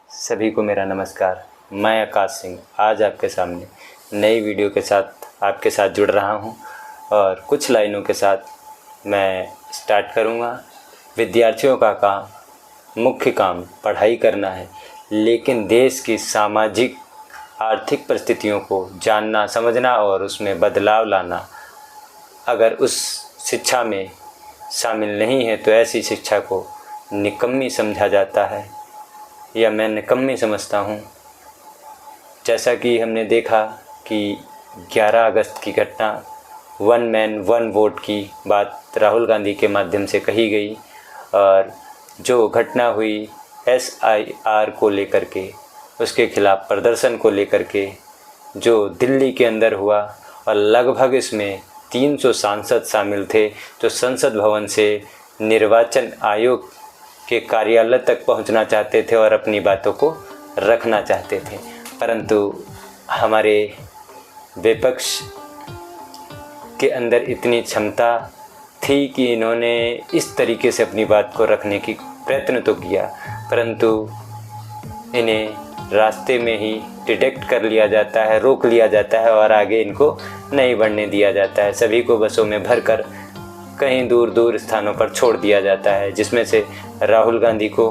सभी को मेरा नमस्कार। मैं आकाश सिंह आज आपके सामने नई वीडियो के साथ आपके साथ जुड़ रहा हूं और कुछ लाइनों के साथ मैं स्टार्ट करूंगा। विद्यार्थियों का मुख्य काम पढ़ाई करना है, लेकिन देश की सामाजिक आर्थिक परिस्थितियों को जानना, समझना और उसमें बदलाव लाना अगर उस शिक्षा में शामिल नहीं है तो ऐसी शिक्षा को निकम्मी समझा जाता है या मैं निकम्मी समझता हूँ। जैसा कि हमने देखा कि 11 अगस्त की घटना, वन मैन वन वोट की बात राहुल गांधी के माध्यम से कही गई और जो घटना हुई SIR को लेकर के, उसके खिलाफ़ प्रदर्शन को लेकर के जो दिल्ली के अंदर हुआ और लगभग इसमें 300 सांसद शामिल थे जो संसद भवन से निर्वाचन आयोग के कार्यालय तक पहुंचना चाहते थे और अपनी बातों को रखना चाहते थे, परंतु हमारे विपक्ष के अंदर इतनी क्षमता थी कि इन्होंने इस तरीके से अपनी बात को रखने की प्रयत्न तो किया, परंतु इन्हें रास्ते में ही डिटेक्ट कर लिया जाता है, रोक लिया जाता है और आगे इनको नहीं बढ़ने दिया जाता है। सभी को बसों में भरकर कहीं दूर दूर स्थानों पर छोड़ दिया जाता है, जिसमें से राहुल गांधी को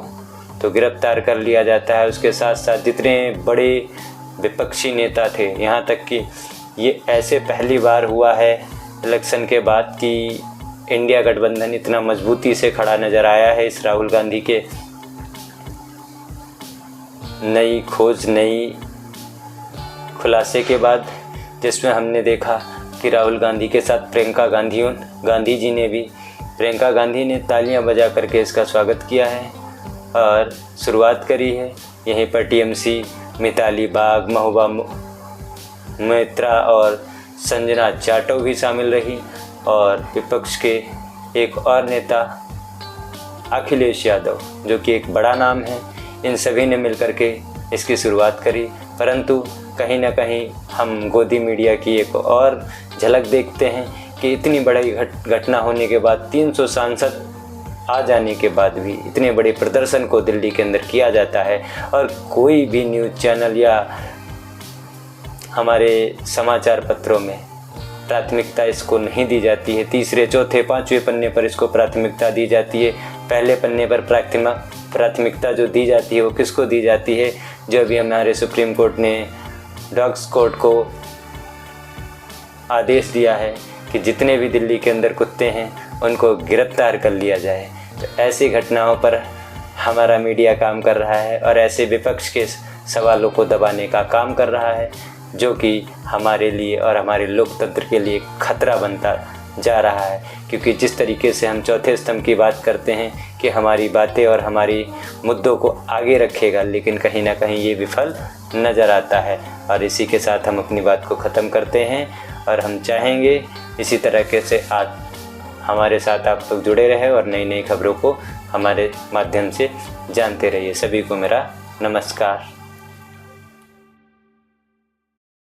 तो गिरफ्तार कर लिया जाता है। उसके साथ साथ जितने बड़े विपक्षी नेता थे, यहाँ तक कि ये ऐसे पहली बार हुआ है इलेक्शन के बाद कि इंडिया गठबंधन इतना मजबूती से खड़ा नज़र आया है इस राहुल गांधी के नई खोज, नई खुलासे के बाद, जिसमें हमने देखा कि राहुल गांधी के साथ प्रियंका गांधी जी ने भी, प्रियंका गांधी ने तालियां बजा करके इसका स्वागत किया है और शुरुआत करी है। यहीं पर TMC मिताली बाग, महुबा मोइत्रा और संजना जाटव भी शामिल रही और विपक्ष के एक और नेता अखिलेश यादव, जो कि एक बड़ा नाम है, इन सभी ने मिलकर के इसकी शुरुआत करी। परंतु कहीं ना कहीं हम गोदी मीडिया की एक और झलक देखते हैं कि इतनी बड़ी घटना होने के बाद, 300 सांसद आ जाने के बाद भी इतने बड़े प्रदर्शन को दिल्ली के अंदर किया जाता है और कोई भी न्यूज़ चैनल या हमारे समाचार पत्रों में प्राथमिकता इसको नहीं दी जाती है। तीसरे, चौथे, पाँचवें पन्ने पर इसको प्राथमिकता दी जाती है। पहले पन्ने पर प्राथमिकता जो दी जाती है वो किसको दी जाती है? जो अभी हमारे सुप्रीम कोर्ट ने डॉग्स कोर्ट को आदेश दिया है कि जितने भी दिल्ली के अंदर कुत्ते हैं उनको गिरफ्तार कर लिया जाए। तो ऐसी घटनाओं पर हमारा मीडिया काम कर रहा है और ऐसे विपक्ष के सवालों को दबाने का काम कर रहा है, जो कि हमारे लिए और हमारे लोकतंत्र के लिए खतरा बनता जा रहा है। क्योंकि जिस तरीके से हम चौथे स्तंभ की बात करते हैं कि हमारी बातें और हमारी मुद्दों को आगे रखेगा, लेकिन कहीं ना कहीं ये विफल नज़र आता है। और इसी के साथ हम अपनी बात को ख़त्म करते हैं और हम चाहेंगे इसी तरीके से आज हमारे साथ आप लोग जुड़े रहे और नई नई खबरों को हमारे माध्यम से जानते रहिए। सभी को मेरा नमस्कार।